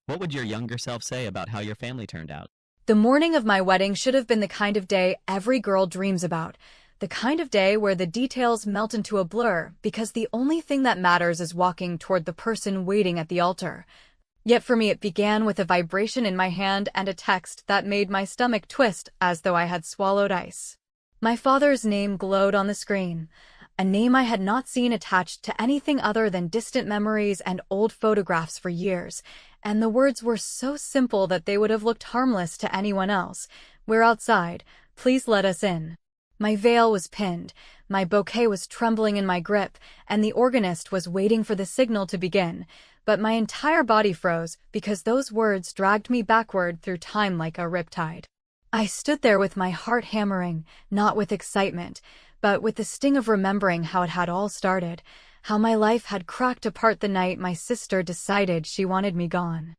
What would your younger self say about how your family turned out? The morning of my wedding should have been the kind of day every girl dreams about. The kind of day where the details melt into a blur because the only thing that matters is walking toward the person waiting at the altar. Yet for me it began with a vibration in my hand and a text that made my stomach twist as though I had swallowed ice. My father's name glowed on the screen, a name I had not seen attached to anything other than distant memories and old photographs for years, and the words were so simple that they would have looked harmless to anyone else. "We're outside. Please let us in." My veil was pinned, my bouquet was trembling in my grip, and the organist was waiting for the signal to begin, but my entire body froze because those words dragged me backward through time like a riptide. I stood there with my heart hammering, not with excitement, but with the sting of remembering how it had all started, how my life had cracked apart the night my sister decided she wanted me gone.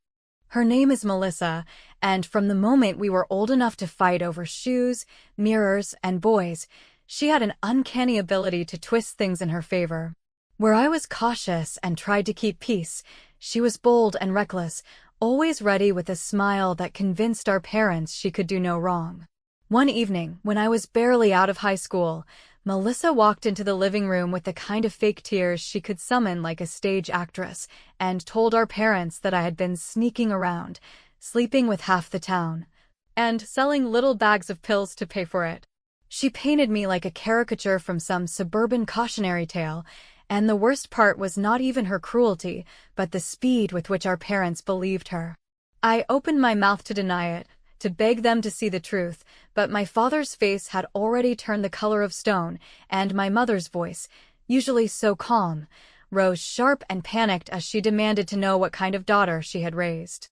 Her name is Melissa, and from the moment we were old enough to fight over shoes, mirrors, and boys, she had an uncanny ability to twist things in her favor. Where I was cautious and tried to keep peace, she was bold and reckless, always ready with a smile that convinced our parents she could do no wrong. One evening, when I was barely out of high school, Melissa walked into the living room with the kind of fake tears she could summon like a stage actress, and told our parents that I had been sneaking around, sleeping with half the town, and selling little bags of pills to pay for it. She painted me like a caricature from some suburban cautionary tale, and the worst part was not even her cruelty, but the speed with which our parents believed her. I opened my mouth to deny it, to beg them to see the truth, but my father's face had already turned the color of stone, and my mother's voice, usually so calm, rose sharp and panicked as she demanded to know what kind of daughter she had raised.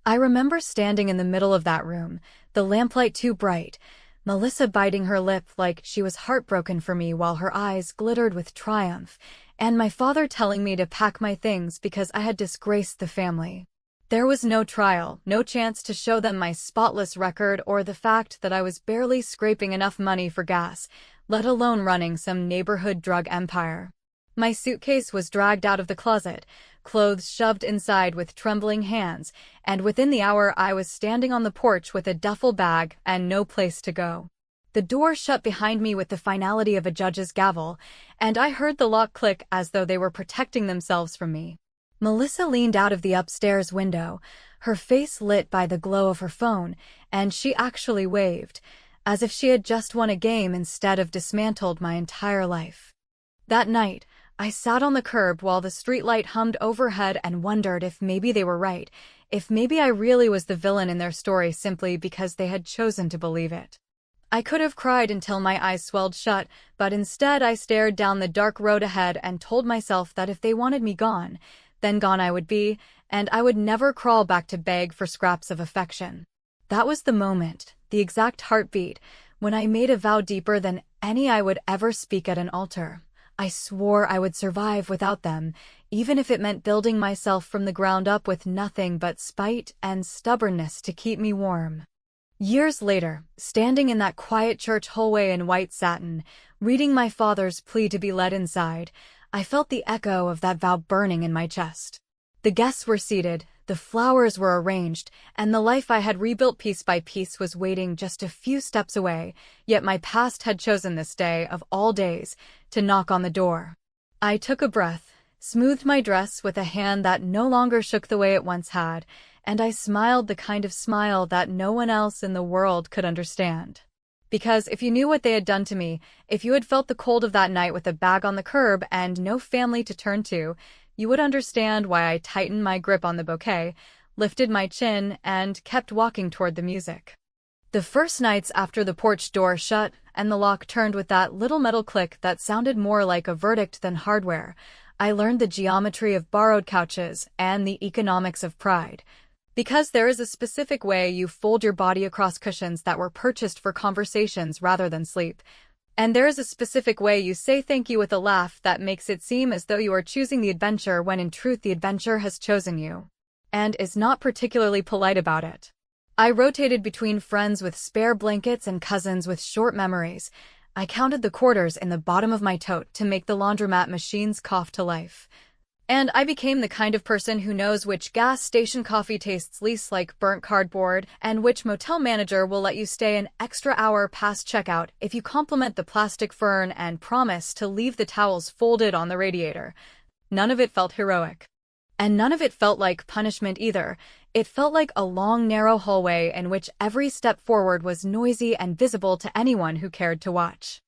I remember standing in the middle of that room, the lamplight too bright, Melissa biting her lip like she was heartbroken for me while her eyes glittered with triumph, and my father telling me to pack my things because I had disgraced the family. There was no trial, no chance to show them my spotless record or the fact that I was barely scraping enough money for gas, let alone running some neighborhood drug empire. My suitcase was dragged out of the closet, clothes shoved inside with trembling hands, and within the hour I was standing on the porch with a duffel bag and no place to go. The door shut behind me with the finality of a judge's gavel, and I heard the lock click as though they were protecting themselves from me. Melissa leaned out of the upstairs window, her face lit by the glow of her phone, and she actually waved, as if she had just won a game instead of dismantled my entire life. That night, I sat on the curb while the streetlight hummed overhead and wondered if maybe they were right, if maybe I really was the villain in their story simply because they had chosen to believe it. I could have cried until my eyes swelled shut, but instead I stared down the dark road ahead and told myself that if they wanted me gone, then gone I would be, and I would never crawl back to beg for scraps of affection. That was the moment, the exact heartbeat, when I made a vow deeper than any I would ever speak at an altar. I swore I would survive without them, even if it meant building myself from the ground up with nothing but spite and stubbornness to keep me warm. Years later, standing in that quiet church hallway in white satin, reading my father's plea to be let inside, I felt the echo of that vow burning in my chest. The guests were seated, the flowers were arranged, and the life I had rebuilt piece by piece was waiting just a few steps away, yet my past had chosen this day of all days to knock on the door. I took a breath, smoothed my dress with a hand that no longer shook the way it once had, and I smiled the kind of smile that no one else in the world could understand. Because if you knew what they had done to me, if you had felt the cold of that night with a bag on the curb and no family to turn to, you would understand why I tightened my grip on the bouquet, lifted my chin, and kept walking toward the music. The first nights after the porch door shut and the lock turned with that little metal click that sounded more like a verdict than hardware, I learned the geometry of borrowed couches and the economics of pride. Because there is a specific way you fold your body across cushions that were purchased for conversations rather than sleep. And there is a specific way you say thank you with a laugh that makes it seem as though you are choosing the adventure when in truth the adventure has chosen you, and is not particularly polite about it. I rotated between friends with spare blankets and cousins with short memories. I counted the quarters in the bottom of my tote to make the laundromat machines cough to life. And I became the kind of person who knows which gas station coffee tastes least like burnt cardboard and which motel manager will let you stay an extra hour past checkout if you compliment the plastic fern and promise to leave the towels folded on the radiator. None of it felt heroic. And none of it felt like punishment either. It felt like a long, narrow hallway in which every step forward was noisy and visible to anyone who cared to watch.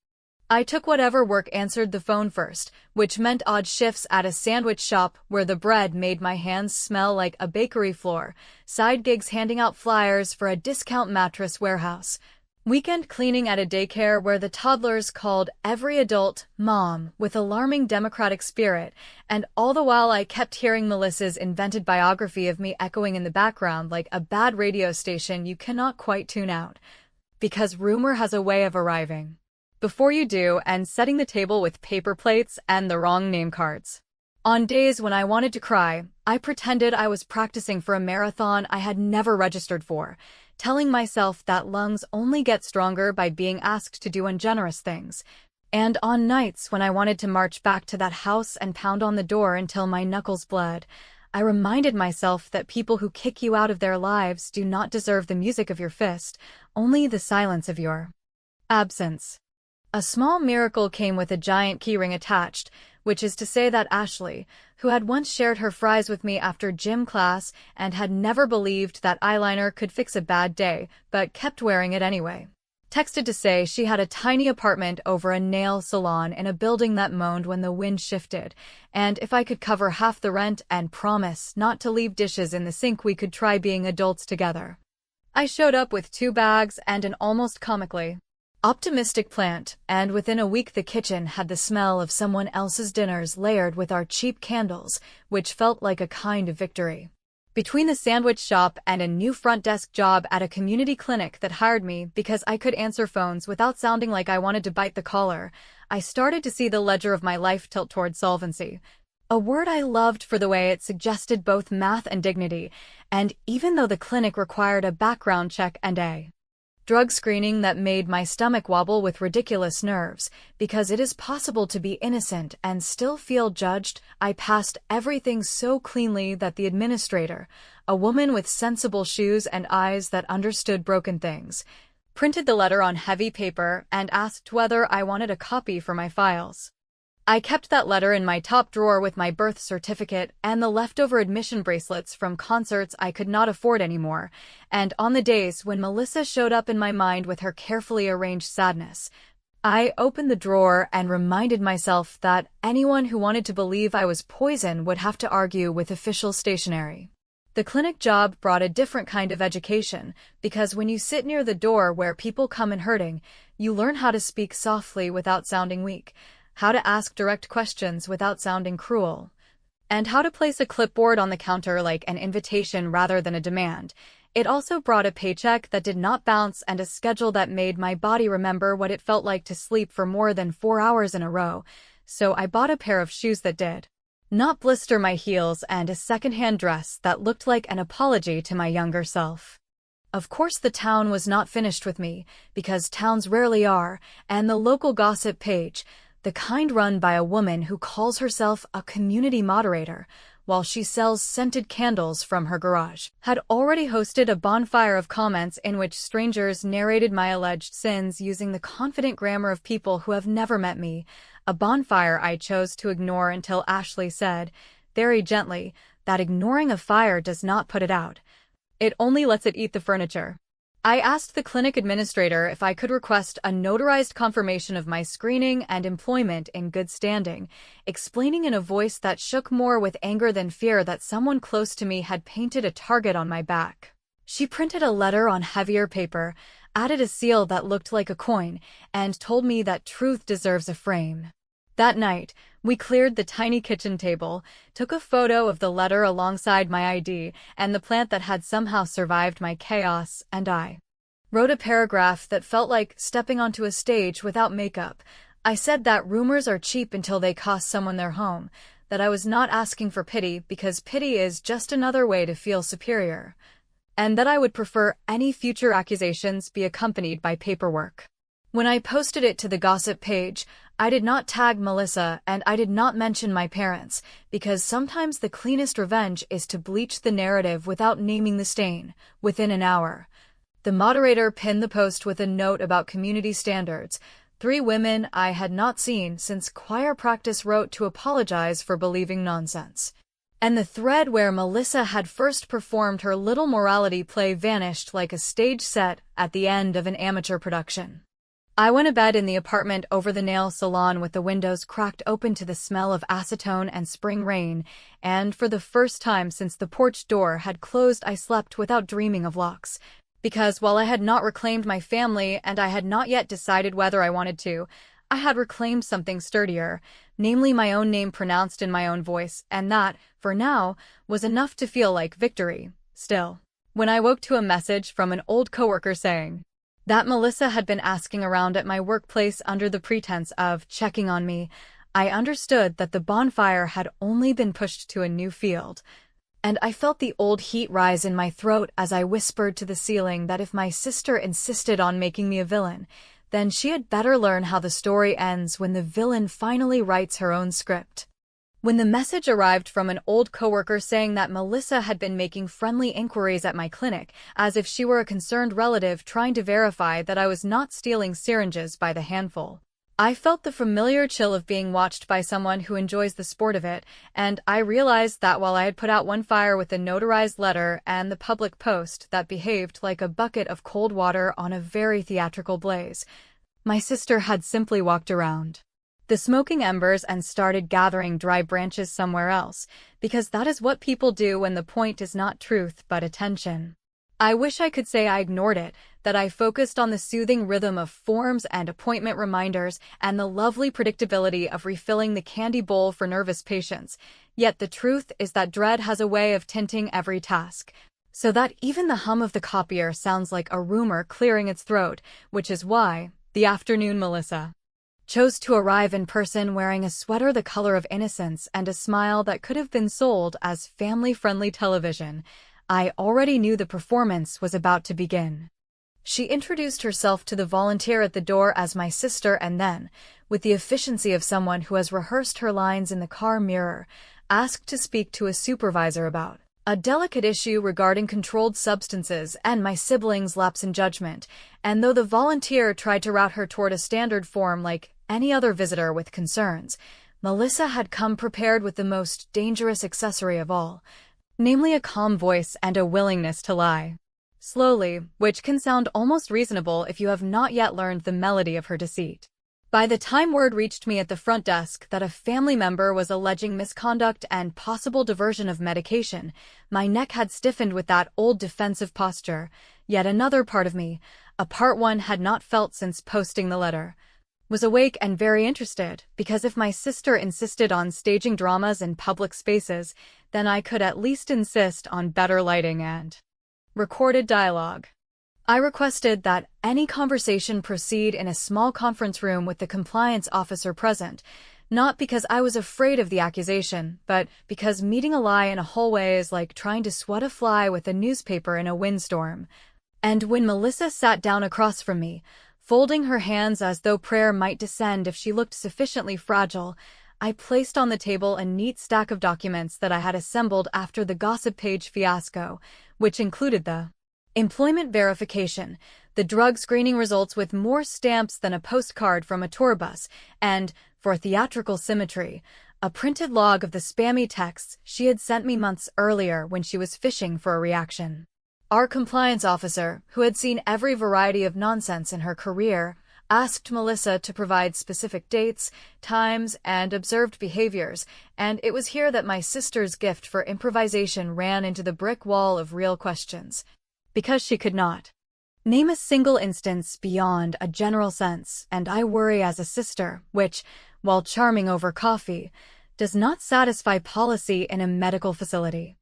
I took whatever work answered the phone first, which meant odd shifts at a sandwich shop where the bread made my hands smell like a bakery floor, side gigs handing out flyers for a discount mattress warehouse, weekend cleaning at a daycare where the toddlers called every adult Mom with alarming democratic spirit, and all the while I kept hearing Melissa's invented biography of me echoing in the background like a bad radio station you cannot quite tune out. Because rumor has a way of arriving before you do and setting the table with paper plates and the wrong name cards. On days when I wanted to cry, I pretended I was practicing for a marathon I had never registered for, telling myself that lungs only get stronger by being asked to do ungenerous things. And on nights when I wanted to march back to that house and pound on the door until my knuckles bled, I reminded myself that people who kick you out of their lives do not deserve the music of your fist, only the silence of your absence. A small miracle came with a giant keyring attached, which is to say that Ashley, who had once shared her fries with me after gym class and had never believed that eyeliner could fix a bad day, but kept wearing it anyway, texted to say she had a tiny apartment over a nail salon in a building that moaned when the wind shifted, and if I could cover half the rent and promise not to leave dishes in the sink we could try being adults together. I showed up with 2 bags and an almost comically optimistic plant, and within a week the kitchen had the smell of someone else's dinners layered with our cheap candles, which felt like a kind of victory. Between the sandwich shop and a new front desk job at a community clinic that hired me because I could answer phones without sounding like I wanted to bite the collar, I started to see the ledger of my life tilt toward solvency. A word I loved for the way it suggested both math and dignity, and even though the clinic required a background check and a drug screening that made my stomach wobble with ridiculous nerves, because it is possible to be innocent and still feel judged, I passed everything so cleanly that the administrator, a woman with sensible shoes and eyes that understood broken things, printed the letter on heavy paper and asked whether I wanted a copy for my files. I kept that letter in my top drawer with my birth certificate and the leftover admission bracelets from concerts I could not afford anymore, and on the days when Melissa showed up in my mind with her carefully arranged sadness, I opened the drawer and reminded myself that anyone who wanted to believe I was poison would have to argue with official stationery. The clinic job brought a different kind of education, because when you sit near the door where people come in hurting, you learn how to speak softly without sounding weak, how to ask direct questions without sounding cruel, and how to place a clipboard on the counter like an invitation rather than a demand. It also brought a paycheck that did not bounce and a schedule that made my body remember what it felt like to sleep for more than 4 hours in a row, so I bought a pair of shoes that did not blister my heels and a secondhand dress that looked like an apology to my younger self. Of course the town was not finished with me, because towns rarely are, and the local gossip page, the kind run by a woman who calls herself a community moderator while she sells scented candles from her garage, had already hosted a bonfire of comments in which strangers narrated my alleged sins using the confident grammar of people who have never met me, a bonfire I chose to ignore until Ashley said, very gently, that ignoring a fire does not put it out. It only lets it eat the furniture. I asked the clinic administrator if I could request a notarized confirmation of my screening and employment in good standing, explaining in a voice that shook more with anger than fear that someone close to me had painted a target on my back. She printed a letter on heavier paper, added a seal that looked like a coin, and told me that truth deserves a frame. That night, we cleared the tiny kitchen table, took a photo of the letter alongside my ID and the plant that had somehow survived my chaos, and I wrote a paragraph that felt like stepping onto a stage without makeup. I said that rumors are cheap until they cost someone their home, that I was not asking for pity because pity is just another way to feel superior, and that I would prefer any future accusations be accompanied by paperwork. When I posted it to the gossip page, I did not tag Melissa and I did not mention my parents, because sometimes the cleanest revenge is to bleach the narrative without naming the stain. Within an hour, the moderator pinned the post with a note about community standards. 3 women I had not seen since choir practice wrote to apologize for believing nonsense. And the thread where Melissa had first performed her little morality play vanished like a stage set at the end of an amateur production. I went to bed in the apartment over the nail salon with the windows cracked open to the smell of acetone and spring rain, and for the first time since the porch door had closed I slept without dreaming of locks. Because while I had not reclaimed my family and I had not yet decided whether I wanted to, I had reclaimed something sturdier, namely my own name pronounced in my own voice, and that, for now, was enough to feel like victory. Still, when I woke to a message from an old coworker saying that Melissa had been asking around at my workplace under the pretense of checking on me, I understood that the bonfire had only been pushed to a new field. And I felt the old heat rise in my throat as I whispered to the ceiling that if my sister insisted on making me a villain, then she had better learn how the story ends when the villain finally writes her own script. When the message arrived from an old coworker saying that Melissa had been making friendly inquiries at my clinic, as if she were a concerned relative trying to verify that I was not stealing syringes by the handful, I felt the familiar chill of being watched by someone who enjoys the sport of it, and I realized that while I had put out one fire with the notarized letter and the public post that behaved like a bucket of cold water on a very theatrical blaze, my sister had simply walked around the smoking embers and started gathering dry branches somewhere else, because that is what people do when the point is not truth but attention. I wish I could say I ignored it, that I focused on the soothing rhythm of forms and appointment reminders and the lovely predictability of refilling the candy bowl for nervous patients. Yet the truth is that dread has a way of tinting every task, so that even the hum of the copier sounds like a rumor clearing its throat, which is why, the afternoon Melissa chose to arrive in person wearing a sweater the color of innocence and a smile that could have been sold as family-friendly television. I already knew the performance was about to begin. She introduced herself to the volunteer at the door as my sister and then, with the efficiency of someone who has rehearsed her lines in the car mirror, asked to speak to a supervisor about a delicate issue regarding controlled substances and my siblings' lapse in judgment, and though the volunteer tried to route her toward a standard form like any other visitor with concerns, Melissa had come prepared with the most dangerous accessory of all, namely a calm voice and a willingness to lie slowly, which can sound almost reasonable if you have not yet learned the melody of her deceit. By the time word reached me at the front desk that a family member was alleging misconduct and possible diversion of medication, my neck had stiffened with that old defensive posture. Yet another part of me, a part one had not felt since posting the letter, was awake and very interested, because if my sister insisted on staging dramas in public spaces, then I could at least insist on better lighting and recorded dialogue. I requested that any conversation proceed in a small conference room with the compliance officer present, not because I was afraid of the accusation, but because meeting a lie in a hallway is like trying to swat a fly with a newspaper in a windstorm. And when Melissa sat down across from me, folding her hands as though prayer might descend if she looked sufficiently fragile, I placed on the table a neat stack of documents that I had assembled after the gossip page fiasco, which included the employment verification, the drug screening results with more stamps than a postcard from a tour bus, and, for theatrical symmetry, a printed log of the spammy texts she had sent me months earlier when she was fishing for a reaction. Our compliance officer, who had seen every variety of nonsense in her career, asked Melissa to provide specific dates, times, and observed behaviors, and it was here that my sister's gift for improvisation ran into the brick wall of real questions. Because she could not name a single instance beyond a general sense, and I worry as a sister, which, while charming over coffee, does not satisfy policy in a medical facility.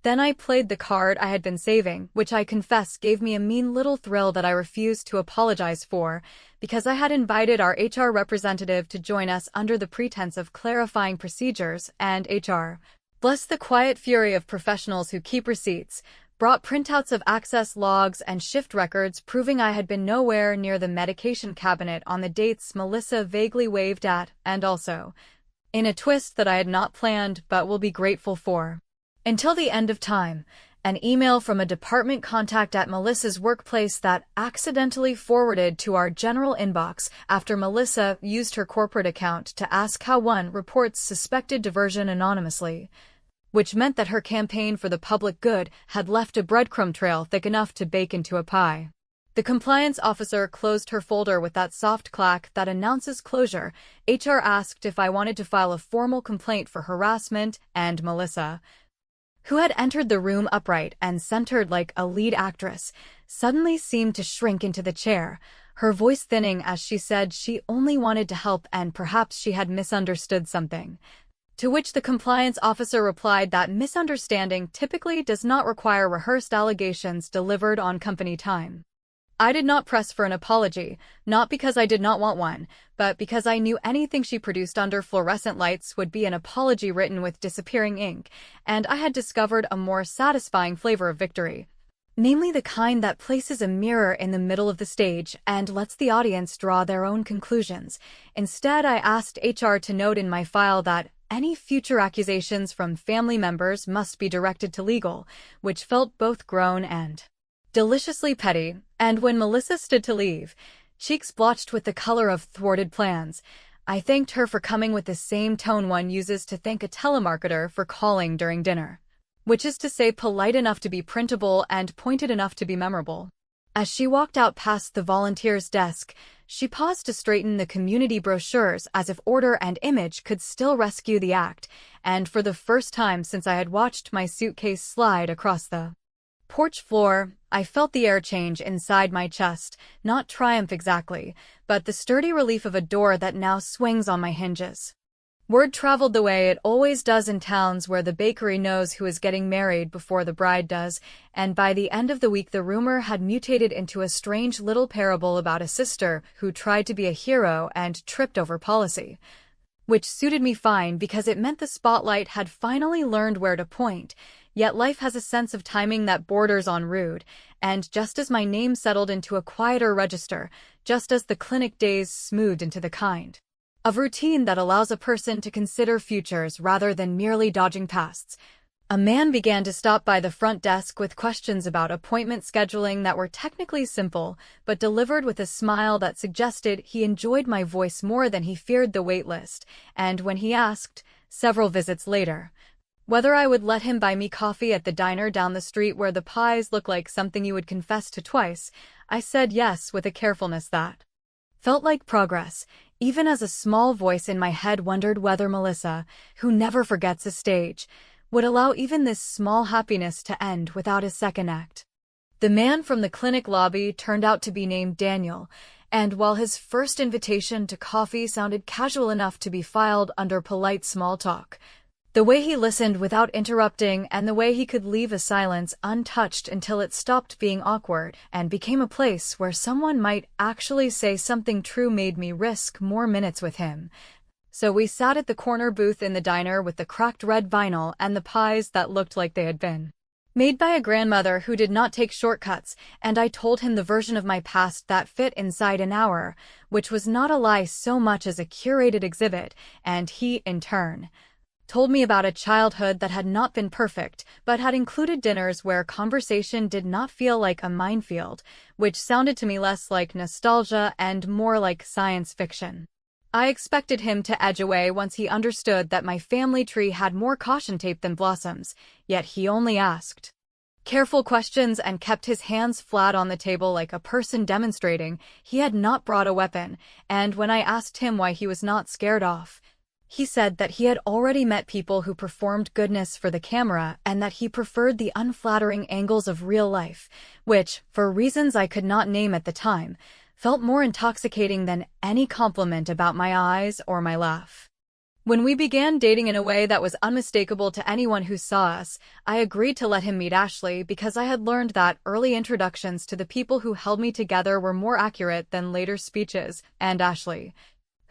Then I played the card I had been saving, which I confess gave me a mean little thrill that I refused to apologize for, because I had invited our HR representative to join us under the pretense of clarifying procedures, and HR, bless the quiet fury of professionals who keep receipts, brought printouts of access logs and shift records proving I had been nowhere near the medication cabinet on the dates Melissa vaguely waved at, and also, in a twist that I had not planned but will be grateful for, until the end of time, an email from a department contact at Melissa's workplace that accidentally forwarded to our general inbox after Melissa used her corporate account to ask how one reports suspected diversion anonymously, which meant that her campaign for the public good had left a breadcrumb trail thick enough to bake into a pie. The compliance officer closed her folder with that soft clack that announces closure. HR asked if I wanted to file a formal complaint for harassment, and Melissa, who had entered the room upright and centered like a lead actress, suddenly seemed to shrink into the chair, her voice thinning as she said she only wanted to help and perhaps she had misunderstood something. To which the compliance officer replied that misunderstanding typically does not require rehearsed allegations delivered on company time. I did not press for an apology, not because I did not want one, but because I knew anything she produced under fluorescent lights would be an apology written with disappearing ink, and I had discovered a more satisfying flavor of victory, namely the kind that places a mirror in the middle of the stage and lets the audience draw their own conclusions. Instead, I asked HR to note in my file that any future accusations from family members must be directed to legal, which felt both grown and deliciously petty, and when Melissa stood to leave, cheeks blotched with the color of thwarted plans, I thanked her for coming with the same tone one uses to thank a telemarketer for calling during dinner, which is to say polite enough to be printable and pointed enough to be memorable. As she walked out past the volunteer's desk, she paused to straighten the community brochures as if order and image could still rescue the act, and for the first time since I had watched my suitcase slide across the porch floor, I felt the air change inside my chest, not triumph exactly, but the sturdy relief of a door that now swings on my hinges. Word traveled the way it always does in towns where the bakery knows who is getting married before the bride does, and by the end of the week the rumor had mutated into a strange little parable about a sister who tried to be a hero and tripped over policy, which suited me fine because it meant the spotlight had finally learned where to point. Yet life has a sense of timing that borders on rude, and just as my name settled into a quieter register, just as the clinic days smoothed into the kind of routine that allows a person to consider futures rather than merely dodging pasts, a man began to stop by the front desk with questions about appointment scheduling that were technically simple, but delivered with a smile that suggested he enjoyed my voice more than he feared the wait list, and when he asked, several visits later, whether I would let him buy me coffee at the diner down the street where the pies look like something you would confess to twice, I said yes with a carefulness that felt like progress, even as a small voice in my head wondered whether Melissa, who never forgets a stage, would allow even this small happiness to end without a second act. The man from the clinic lobby turned out to be named Daniel, and while his first invitation to coffee sounded casual enough to be filed under polite small talk, the way he listened without interrupting and the way he could leave a silence untouched until it stopped being awkward and became a place where someone might actually say something true made me risk more minutes with him. So we sat at the corner booth in the diner with the cracked red vinyl and the pies that looked like they had been made by a grandmother who did not take shortcuts, and I told him the version of my past that fit inside an hour, which was not a lie so much as a curated exhibit, and he, in turn, told me about a childhood that had not been perfect, but had included dinners where conversation did not feel like a minefield, which sounded to me less like nostalgia and more like science fiction. I expected him to edge away once he understood that my family tree had more caution tape than blossoms, yet he only asked careful questions and kept his hands flat on the table like a person demonstrating he had not brought a weapon, and when I asked him why he was not scared off, he said that he had already met people who performed goodness for the camera and that he preferred the unflattering angles of real life, which, for reasons I could not name at the time, felt more intoxicating than any compliment about my eyes or my laugh. When we began dating in a way that was unmistakable to anyone who saw us, I agreed to let him meet Ashley because I had learned that early introductions to the people who held me together were more accurate than later speeches, and Ashley,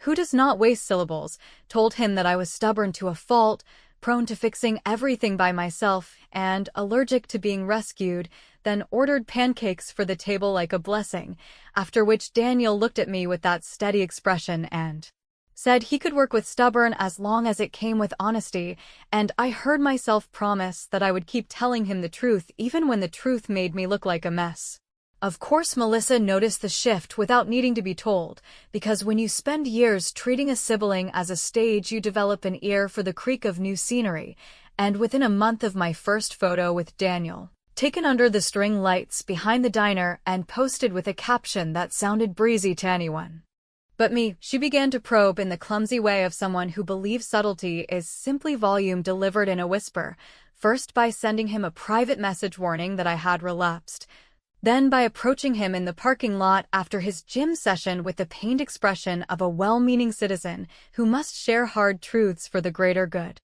who does not waste syllables, told him that I was stubborn to a fault, prone to fixing everything by myself and allergic to being rescued, then ordered pancakes for the table like a blessing, after which Daniel looked at me with that steady expression and said he could work with stubborn as long as it came with honesty, and I heard myself promise that I would keep telling him the truth even when the truth made me look like a mess. Of course, Melissa noticed the shift without needing to be told, because when you spend years treating a sibling as a stage, you develop an ear for the creak of new scenery, and within a month of my first photo with Daniel, taken under the string lights behind the diner and posted with a caption that sounded breezy to anyone but me, she began to probe in the clumsy way of someone who believes subtlety is simply volume delivered in a whisper, first by sending him a private message warning that I had relapsed, then by approaching him in the parking lot after his gym session with the pained expression of a well-meaning citizen who must share hard truths for the greater good.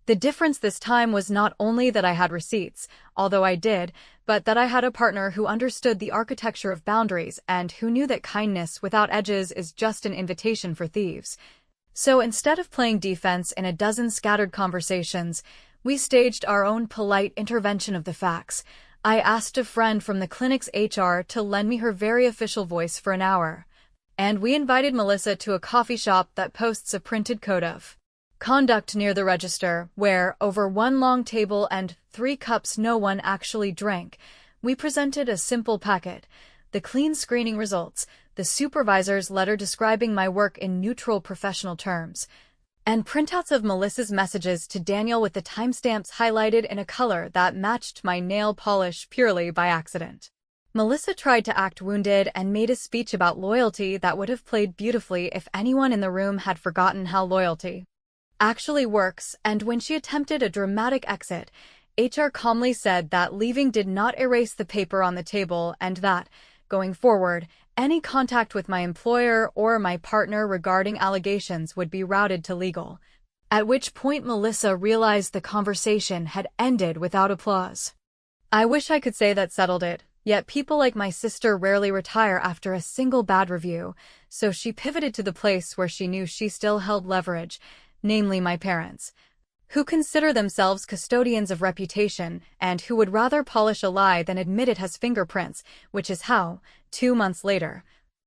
The difference this time was not only that I had receipts, although I did, but that I had a partner who understood the architecture of boundaries and who knew that kindness without edges is just an invitation for thieves. So instead of playing defense in a dozen scattered conversations, we staged our own polite intervention of the facts. I asked a friend from the clinic's HR to lend me her very official voice for an hour, and we invited Melissa to a coffee shop that posts a printed code of conduct near the register, where, over one long table and 3 cups no one actually drank, we presented a simple packet: the clean screening results, the supervisor's letter describing my work in neutral professional terms, and printouts of Melissa's messages to Daniel with the timestamps highlighted in a color that matched my nail polish purely by accident. Melissa tried to act wounded and made a speech about loyalty that would have played beautifully if anyone in the room had forgotten how loyalty actually works, and when she attempted a dramatic exit, HR calmly said that leaving did not erase the paper on the table and that, going forward, any contact with my employer or my partner regarding allegations would be routed to legal. At which point Melissa realized the conversation had ended without applause. I wish I could say that settled it, yet people like my sister rarely retire after a single bad review, so she pivoted to the place where she knew she still held leverage, namely my parents, who consider themselves custodians of reputation and who would rather polish a lie than admit it has fingerprints, which is how, 2 months later,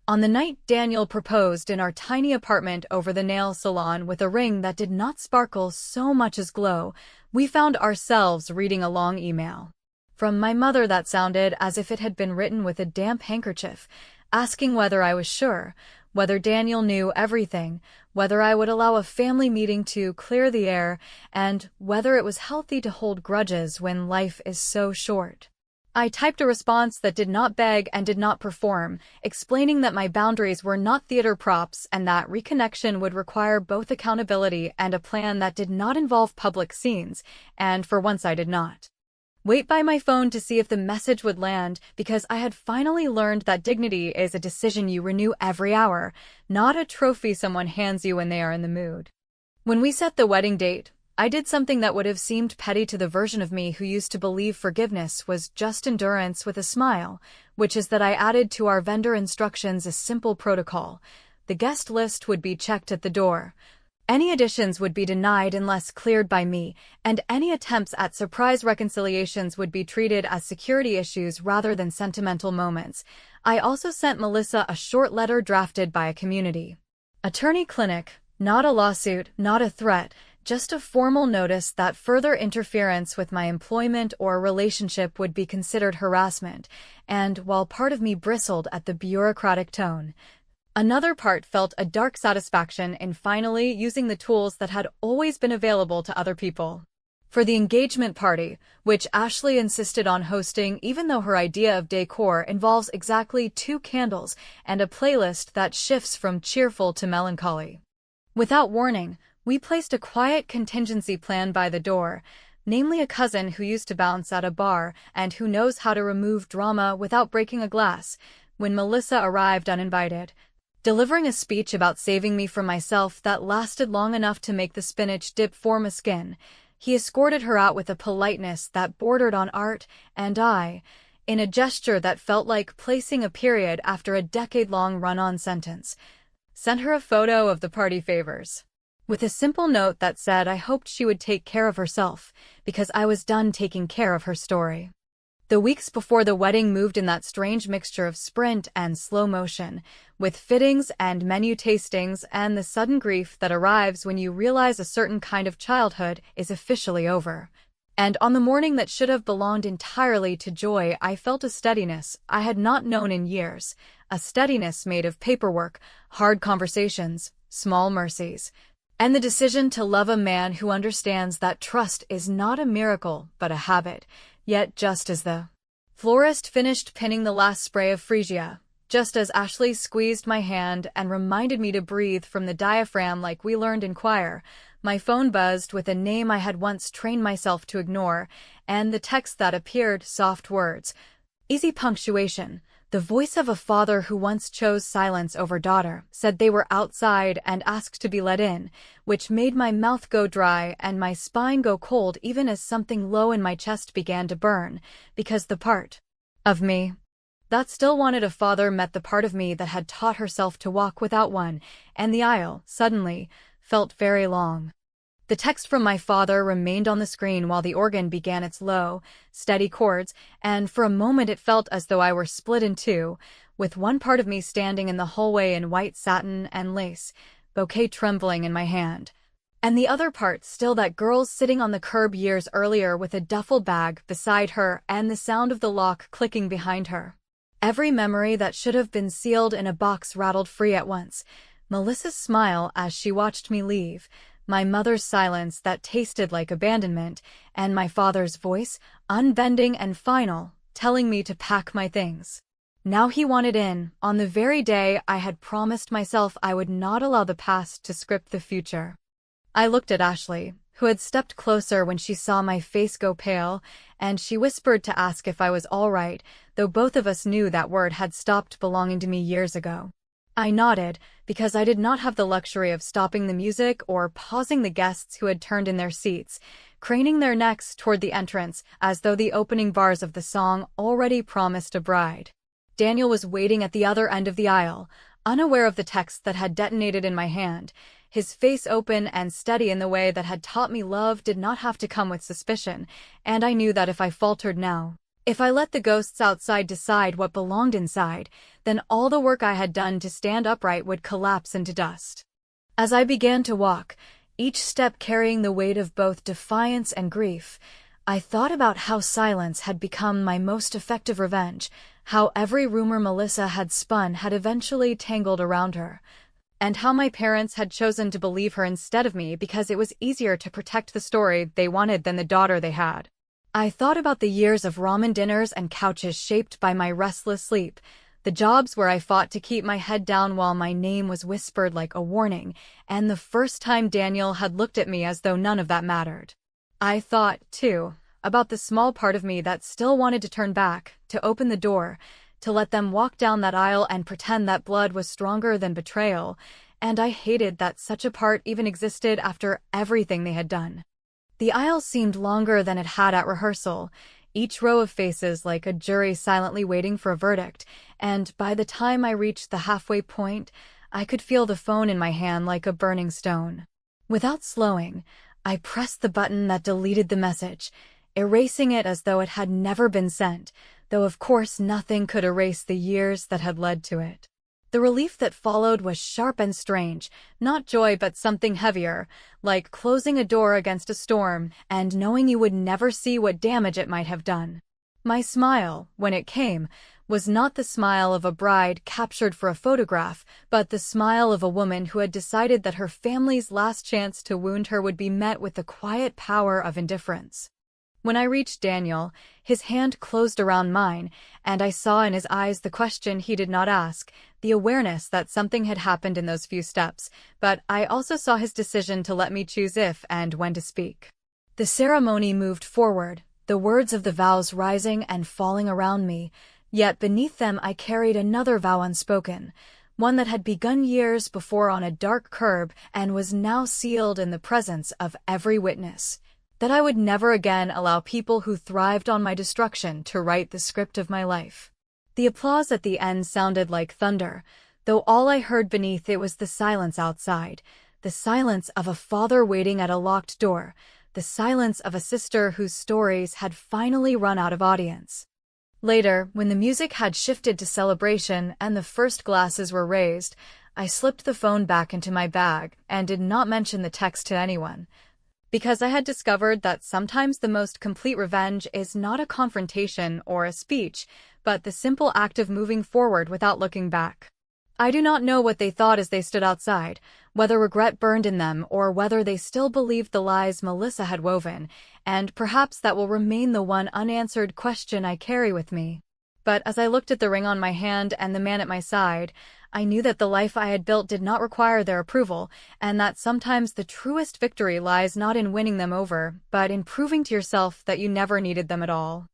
on the night Daniel proposed in our tiny apartment over the nail salon with a ring that did not sparkle so much as glow, we found ourselves reading a long email from my mother that sounded as if it had been written with a damp handkerchief, asking whether I was sure, whether Daniel knew everything, whether I would allow a family meeting to clear the air, and whether it was healthy to hold grudges when life is so short. I typed a response that did not beg and did not perform, explaining that my boundaries were not theater props and that reconnection would require both accountability and a plan that did not involve public scenes, and for once I did not wait by my phone to see if the message would land, because I had finally learned that dignity is a decision you renew every hour, not a trophy someone hands you when they are in the mood. When we set the wedding date, I did something that would have seemed petty to the version of me who used to believe forgiveness was just endurance with a smile, which is that I added to our vendor instructions a simple protocol. The guest list would be checked at the door. Any additions would be denied unless cleared by me, and any attempts at surprise reconciliations would be treated as security issues rather than sentimental moments. I also sent Melissa a short letter drafted by a community attorney clinic, not a lawsuit, not a threat, just a formal notice that further interference with my employment or relationship would be considered harassment, and while part of me bristled at the bureaucratic tone, another part felt a dark satisfaction in finally using the tools that had always been available to other people. For the engagement party, which Ashley insisted on hosting even though her idea of decor involves exactly 2 candles and a playlist that shifts from cheerful to melancholy. Without warning, we placed a quiet contingency plan by the door, namely a cousin who used to bounce at a bar and who knows how to remove drama without breaking a glass, when Melissa arrived uninvited, delivering a speech about saving me from myself that lasted long enough to make the spinach dip form a skin. He escorted her out with a politeness that bordered on art, and I, in a gesture that felt like placing a period after a decade-long run-on sentence, sent her a photo of the party favors. with a simple note that said I hoped she would take care of herself, because I was done taking care of her story. The weeks before the wedding moved in that strange mixture of sprint and slow motion, with fittings and menu tastings and the sudden grief that arrives when you realize a certain kind of childhood is officially over. And on the morning that should have belonged entirely to joy, I felt a steadiness I had not known in years, a steadiness made of paperwork, hard conversations, small mercies, and the decision to love a man who understands that trust is not a miracle but a habit. Yet just as the florist finished pinning the last spray of freesia, just as Ashley squeezed my hand and reminded me to breathe from the diaphragm like we learned in choir, my phone buzzed with a name I had once trained myself to ignore, and the text that appeared, soft words, easy punctuation. The voice of a father who once chose silence over daughter said they were outside and asked to be let in, which made my mouth go dry and my spine go cold even as something low in my chest began to burn, because the part of me that still wanted a father met the part of me that had taught herself to walk without one, and the aisle, suddenly, felt very long. The text from my father remained on the screen while the organ began its low, steady chords, and for a moment it felt as though I were split in two, with one part of me standing in the hallway in white satin and lace, bouquet trembling in my hand, and the other part still that girl sitting on the curb years earlier with a duffel bag beside her and the sound of the lock clicking behind her. Every memory that should have been sealed in a box rattled free at once. Melissa's smile as she watched me leave, my mother's silence that tasted like abandonment, and my father's voice, unbending and final, telling me to pack my things. Now he wanted in, on the very day I had promised myself I would not allow the past to script the future. I looked at Ashley, who had stepped closer when she saw my face go pale, and she whispered to ask if I was all right, though both of us knew that word had stopped belonging to me years ago. I nodded, because I did not have the luxury of stopping the music or pausing the guests who had turned in their seats, craning their necks toward the entrance as though the opening bars of the song already promised a bride. Daniel was waiting at the other end of the aisle, unaware of the text that had detonated in my hand, his face open and steady in the way that had taught me love did not have to come with suspicion, and I knew that if I faltered now, if I let the ghosts outside decide what belonged inside, then all the work I had done to stand upright would collapse into dust. As I began to walk, each step carrying the weight of both defiance and grief, I thought about how silence had become my most effective revenge, how every rumor Melissa had spun had eventually tangled around her, and how my parents had chosen to believe her instead of me because it was easier to protect the story they wanted than the daughter they had. I thought about the years of ramen dinners and couches shaped by my restless sleep, the jobs where I fought to keep my head down while my name was whispered like a warning, and the first time Daniel had looked at me as though none of that mattered. I thought, too, about the small part of me that still wanted to turn back, to open the door, to let them walk down that aisle and pretend that blood was stronger than betrayal, and I hated that such a part even existed after everything they had done. The aisle seemed longer than it had at rehearsal, each row of faces like a jury silently waiting for a verdict, and by the time I reached the halfway point, I could feel the phone in my hand like a burning stone. Without slowing, I pressed the button that deleted the message, erasing it as though it had never been sent, though of course nothing could erase the years that had led to it. The relief that followed was sharp and strange, not joy but something heavier, like closing a door against a storm and knowing you would never see what damage it might have done. My smile, when it came, was not the smile of a bride captured for a photograph, but the smile of a woman who had decided that her family's last chance to wound her would be met with the quiet power of indifference. When I reached Daniel, his hand closed around mine, and I saw in his eyes the question he did not ask, the awareness that something had happened in those few steps, but I also saw his decision to let me choose if and when to speak. The ceremony moved forward, the words of the vows rising and falling around me, yet beneath them I carried another vow unspoken, one that had begun years before on a dark curb and was now sealed in the presence of every witness. That I would never again allow people who thrived on my destruction to write the script of my life. The applause at the end sounded like thunder, though all I heard beneath it was the silence outside, the silence of a father waiting at a locked door, the silence of a sister whose stories had finally run out of audience. Later, when the music had shifted to celebration and the first glasses were raised, I slipped the phone back into my bag and did not mention the text to anyone, because I had discovered that sometimes the most complete revenge is not a confrontation or a speech, but the simple act of moving forward without looking back. I do not know what they thought as they stood outside, whether regret burned in them or whether they still believed the lies Melissa had woven, and perhaps that will remain the one unanswered question I carry with me. But as I looked at the ring on my hand and the man at my side, I knew that the life I had built did not require their approval, and that sometimes the truest victory lies not in winning them over, but in proving to yourself that you never needed them at all.